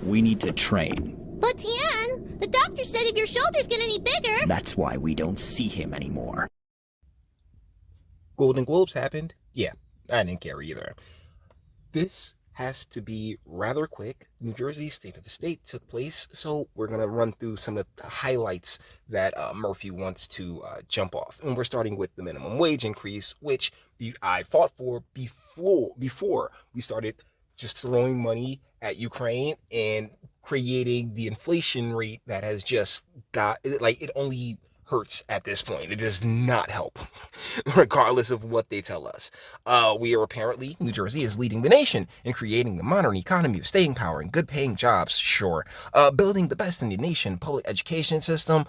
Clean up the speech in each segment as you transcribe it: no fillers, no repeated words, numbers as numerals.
We need to train. But Tian, the doctor said if your shoulder's get any bigger... That's why we don't see him anymore. Golden Globes happened. Yeah, I didn't care either. This has to be rather quick. New Jersey's State of the State took place, so we're going to run through some of the highlights that Murphy wants to jump off. And we're starting with the minimum wage increase, which I fought for before we started just throwing money at Ukraine and creating the inflation rate that has just got, like, it only hurts at this point. It does not help, regardless of what they tell us. New Jersey is leading the nation in creating the modern economy of staying power and good paying jobs, sure. Building the best in the nation public education system.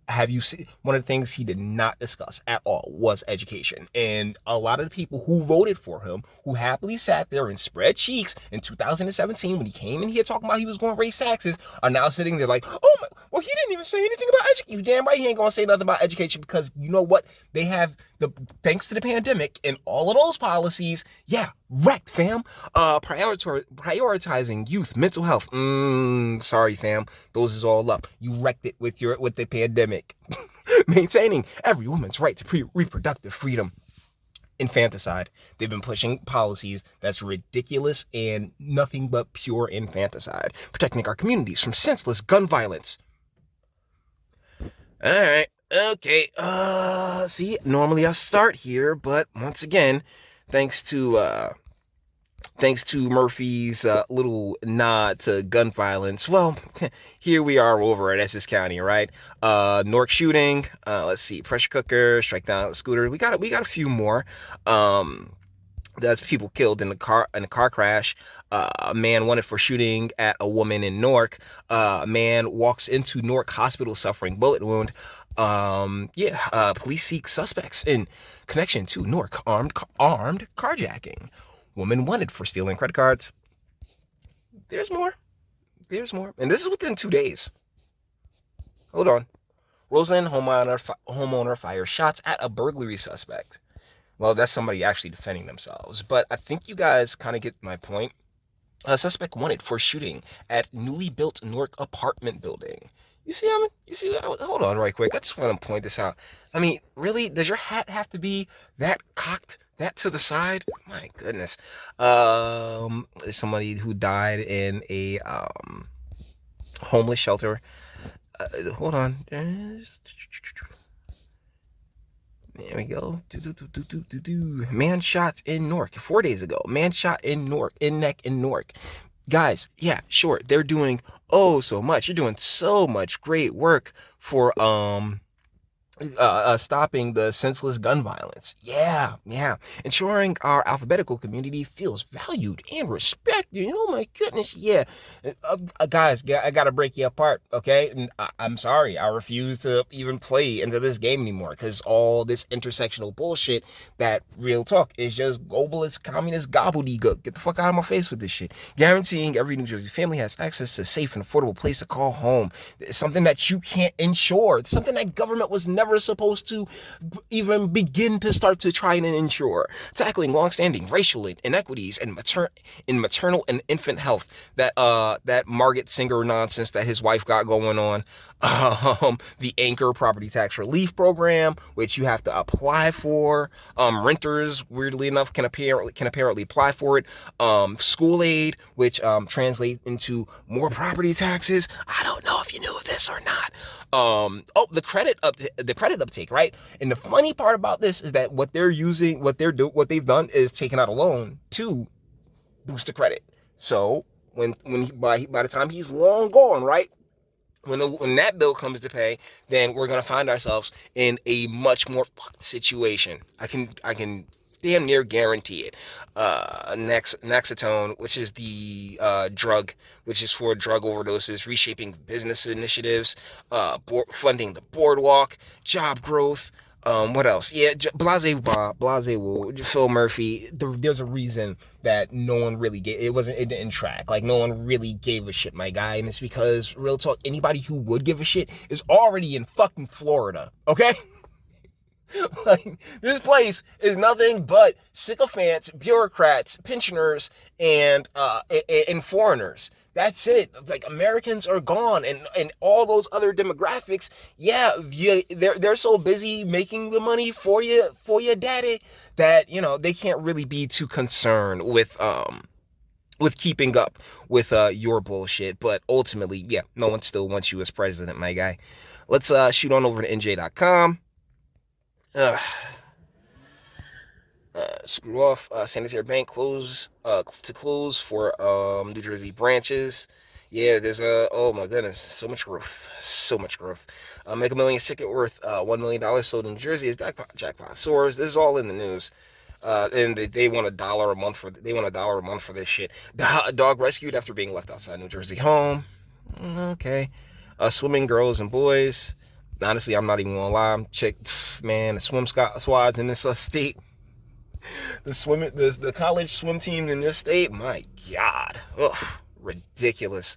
Have you seen, one of the things he did not discuss at all was education. And a lot of the people who voted for him, who happily sat there and spread cheeks in 2017 when he came in here talking about he was going to raise taxes, are now sitting there like, oh my, well, he didn't even say anything about education. You damn right he ain't going to say nothing about education, because you know what? They have, thanks to the pandemic and all of those policies, wrecked, fam. Prioritizing youth mental health. Sorry, fam. Those is all up. You wrecked it with the pandemic. Maintaining every woman's right to reproductive freedom. Infanticide. They've been pushing policies that's ridiculous and nothing but pure infanticide. Protecting our communities from senseless gun violence. All right. Okay. See, normally I start here, but once again, thanks to Murphy's little nod to gun violence, well, here we are over at Essex County, right? Newark shooting. Let's see, pressure cooker, strike down scooter. We got a few more. That's people killed in a car crash. A man wanted for shooting at a woman in Newark. A man walks into Newark hospital suffering bullet wound. Police seek suspects in connection to Newark armed carjacking. Woman wanted for stealing credit cards. There's more. And this is within 2 days. Hold on. Roseland homeowner fires shots at a burglary suspect. Well, that's somebody actually defending themselves. But I think you guys kind of get my point. A suspect wanted for shooting at newly built Newark apartment building. Hold on right quick. I just want to point this out. I mean, really? Does your hat have to be that cocked? That to the side? My goodness. There's somebody who died in a homeless shelter. Hold on. There we go. Man shot in Newark 4 days ago. Man shot in Newark, in neck in Newark. Guys, yeah, sure. They're doing so much. You're doing so much great work for stopping the senseless gun violence. Yeah. Ensuring our alphabetical community feels valued and respected. Oh my goodness, yeah. Guys, I gotta break you apart, okay? And I'm sorry, I refuse to even play into this game anymore, because all this intersectional bullshit, that real talk, is just globalist, communist gobbledygook. Get the fuck out of my face with this shit. Guaranteeing every New Jersey family has access to a safe and affordable place to call home. It's something that you can't ensure. It's something that government was never supposed to even begin to start to try and ensure. Tackling longstanding racial inequities in maternal and infant health. That Margaret Singer nonsense that his wife got going on. The Anchor Property Tax Relief Program, which you have to apply for. Renters, weirdly enough, can apparently apply for it. School aid, which translates into more property taxes. I don't know if you knew this or not. The credit uptake, right? And the funny part about this is that what they've done is taken out a loan to boost the credit. So by the time he's long gone, right? When that bill comes to pay, then we're gonna find ourselves in a much more fucked situation. I can damn near guarantee it. Nexitone, which is the drug, which is for drug overdoses, reshaping business initiatives, funding the boardwalk, job growth. What else? Yeah, Blase Phil Murphy. There's a reason that no one really it didn't track. Like, no one really gave a shit, my guy. And it's because, real talk, anybody who would give a shit is already in fucking Florida, okay? Like, this place is nothing but sycophants, bureaucrats, pensioners, and foreigners That's it. Like, Americans are gone, and all those other demographics, yeah, they're so busy making the money for your daddy that they can't really be too concerned with keeping up with your bullshit. But ultimately, yeah, no one still wants you as president, my guy. Let's shoot on over to NJ.com. Screw off. Sanitary Bank to close for New Jersey branches. Yeah, there's oh my goodness, so much growth, so much growth. Mega Millions ticket worth $1 million sold in New Jersey as jackpot soars. This is all in the news. And they want $1 a month for this shit. Dog rescued after being left outside New Jersey home. Okay. Swimming girls and boys. Honestly, I'm not even gonna lie. Man, the swim squads in this state. The college swim team in this state, my God, ugh, ridiculous.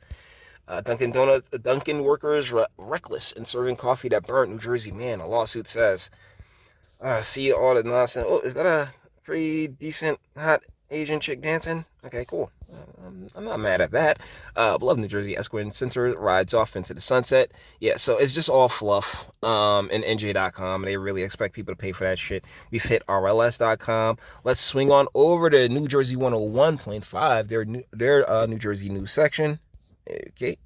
Dunkin' workers reckless in serving coffee that burnt New Jersey man. A lawsuit says. See all the nonsense. Oh, is that a pretty decent hot Asian chick dancing? Okay, cool. I'm not mad at that. Beloved New Jersey Esquire Center rides off into the sunset. Yeah, so it's just all fluff. And NJ.com. They really expect people to pay for that shit. We've hit RLS.com. Let's swing on over to New Jersey 101.5. Their New Jersey news section. Okay.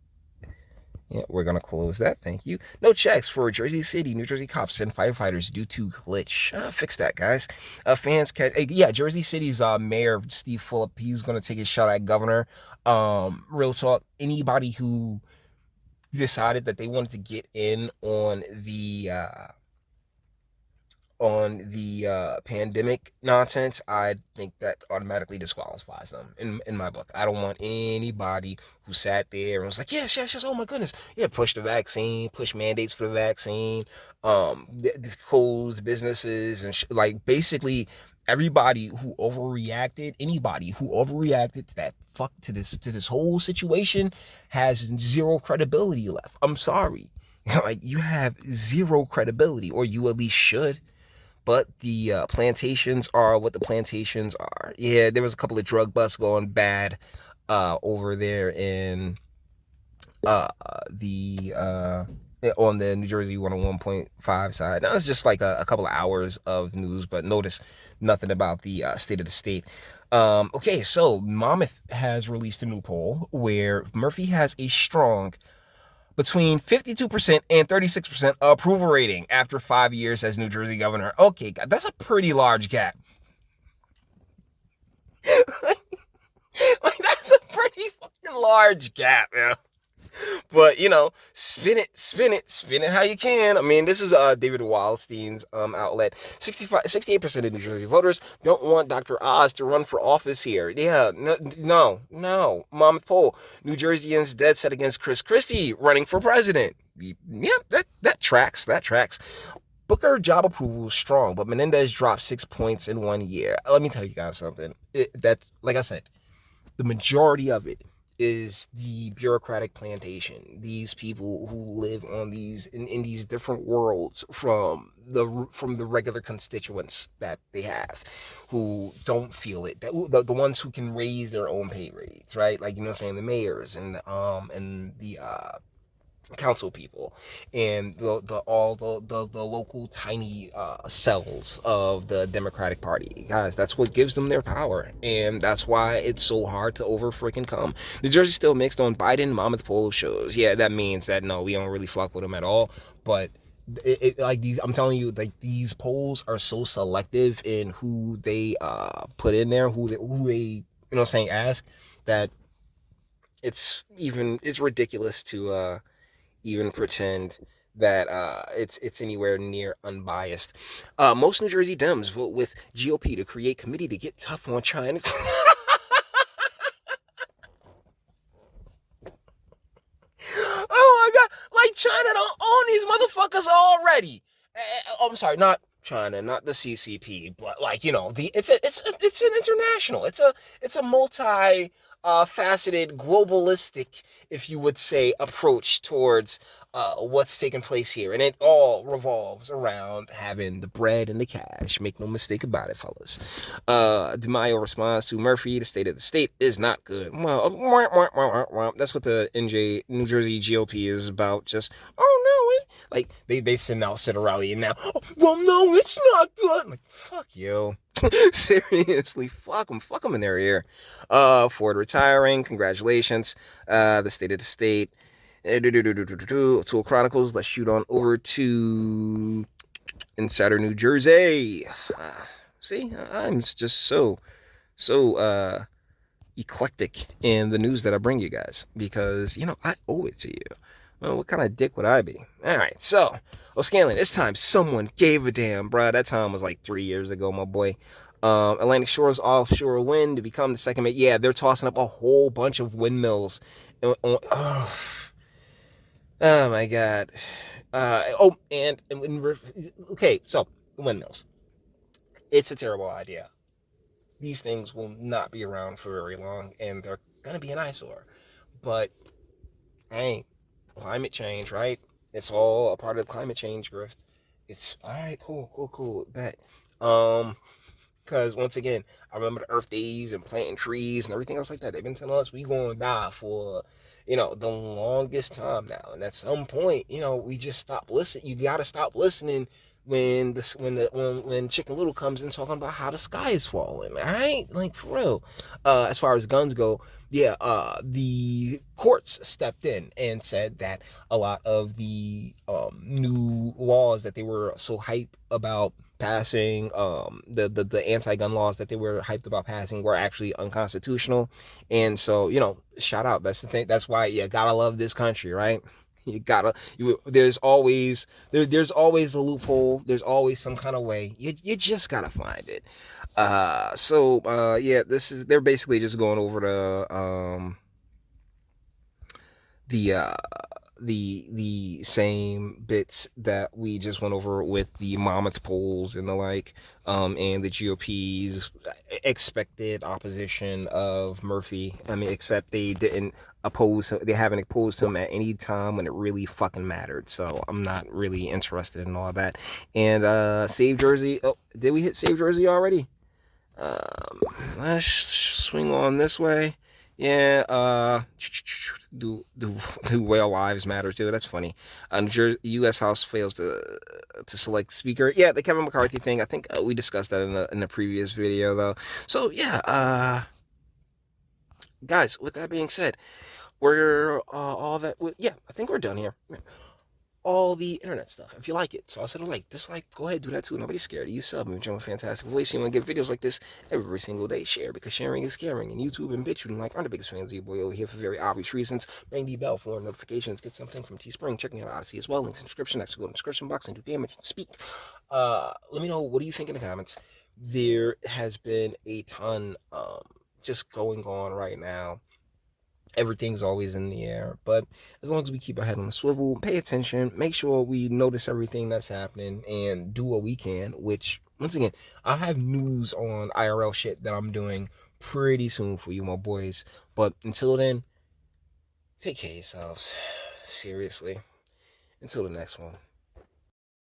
Yeah, we're going to close that. Thank you. No checks for Jersey City. New Jersey cops send firefighters due to glitch. Fix that, guys. Fans catch... yeah, Jersey City's mayor, Steve Fulop, he's going to take his shot at governor. Real talk, anybody who decided that they wanted to get in on the pandemic nonsense, I think that automatically disqualifies them in my book. I don't want anybody who sat there and was like, yes, oh my goodness, yeah, push the vaccine, push mandates for the vaccine, closed businesses and like basically anybody who overreacted to this whole situation has zero credibility left. I'm sorry. Like, you have zero credibility, or you at least should. But the plantations are what the plantations are. Yeah, there was a couple of drug busts going bad over there in on the New Jersey 101.5 side. Now it's just like a couple of hours of news, but notice nothing about the state of the state. Okay, so Monmouth has released a new poll where Murphy has a strong between 52% and 36% approval rating after 5 years as New Jersey governor. Okay, that's a pretty large gap. Like, that's a pretty fucking large gap, man. But, spin it how you can. I mean, this is David Wildstein's outlet. 68% of New Jersey voters don't want Dr. Oz to run for office here. Yeah, no. Monmouth poll. New Jerseyans dead set against Chris Christie running for president. Yeah, that tracks. Booker job approval is strong, but Menendez dropped 6 points in 1 year. Let me tell you guys something. Like I said, the majority of it is the bureaucratic plantation. These people who live on in these different worlds from the regular constituents that they have, who don't feel it. The ones who can raise their own pay rates, right? Like, the mayors and the council people and all the local tiny cells of the Democratic Party. Guys, that's what gives them their power, and that's why it's so hard to over freaking come. New Jersey still mixed on Biden. Monmouth poll shows, yeah, that means that no, we don't really fuck with them at all. But like these, I'm telling you, like, these polls are so selective in who they put in there, who they ask, that it's ridiculous to even pretend that it's anywhere near unbiased. Most New Jersey Dems vote with GOP to create committee to get tough on China. Oh my God! Like, China don't own these motherfuckers already. I'm sorry, not China, not the CCP, but like, it's an international. It's a multi faceted, globalistic, if you would say, approach towards what's taking place here. And it all revolves around having the bread and the cash. Make no mistake about it, fellas. DeMaio responds to Murphy, the state of the state is not good. Well, that's what the New Jersey GOP is about. Just, oh no, like, they sit around now. Oh, well, no, it's not good. I'm like, fuck you. Seriously, fuck them in their ear. Ford retiring, congratulations. The state of the state. Tool Chronicles. Let's shoot on over to Insider New Jersey. See, I'm just so eclectic in the news that I bring you guys because I owe it to you. Well, what kind of dick would I be? All right, so O'Scanlan. This time someone gave a damn, bruh. That time was like 3 years ago, my boy. Atlantic Shores offshore wind to become the second. Yeah, they're tossing up a whole bunch of windmills. Oh my God. Okay, so windmills. It's a terrible idea. These things will not be around for very long, and they're gonna be an eyesore. But hey, climate change, right? It's all a part of the climate change grift. It's all right, cool, bet. Because once again, I remember the Earth Days and planting trees and everything else like that. They've been telling us we gonna die for, the longest time now. And at some point, we just stop listening. You gotta stop listening when Chicken Little comes in talking about how the sky is falling. All right, like for real. As far as guns go, yeah, the courts stepped in and said that a lot of the new laws that they were so hype about passing, the anti-gun laws that they were hyped about passing were actually unconstitutional. And so, shout out. That's the thing. That's why you gotta love this country, right? There's always a loophole. There's always some kind of way. You just gotta find it. Yeah, they're basically just going over the same bits that we just went over with the Monmouth polls and the like, and the GOP's expected opposition of Murphy. I mean, except they haven't opposed him at any time when it really fucking mattered. So I'm not really interested in all that. And Save Jersey. Oh, did we hit Save Jersey already? Let's swing on this way. Yeah, do whale lives matter too? That's funny. U.S. House fails to select speaker. Yeah, the Kevin McCarthy thing. I think we discussed that in a previous video though. So yeah, guys. With that being said, we're all that. Yeah, I think we're done here. All the internet stuff. If you like it, so I said like, dislike, go ahead, do that too. Nobody's scared. You sub me, John Fantastic Voice. You want to get videos like this every single day. Share, because sharing is caring. And YouTube and Bitchute and like aren't the biggest fans of you boy over here for very obvious reasons. Bang the bell for notifications. Get something from Teespring. Checking out Odyssey as well. Links in the description. Next, go to the description box and do damage and speak. Let me know, what do you think in the comments? There has been a ton just going on right now. Everything's always in the air, but as long as we keep our head on the swivel, pay attention, make sure we notice everything that's happening and do what we can, which once again, I'll have news on IRL shit that I'm doing pretty soon for you, my boys. But until then, take care of yourselves. Seriously. Until the next one.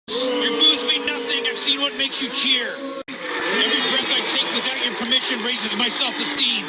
Your booze mean nothing. I've seen what makes you cheer. Every breath I take without your permission raises my self-esteem.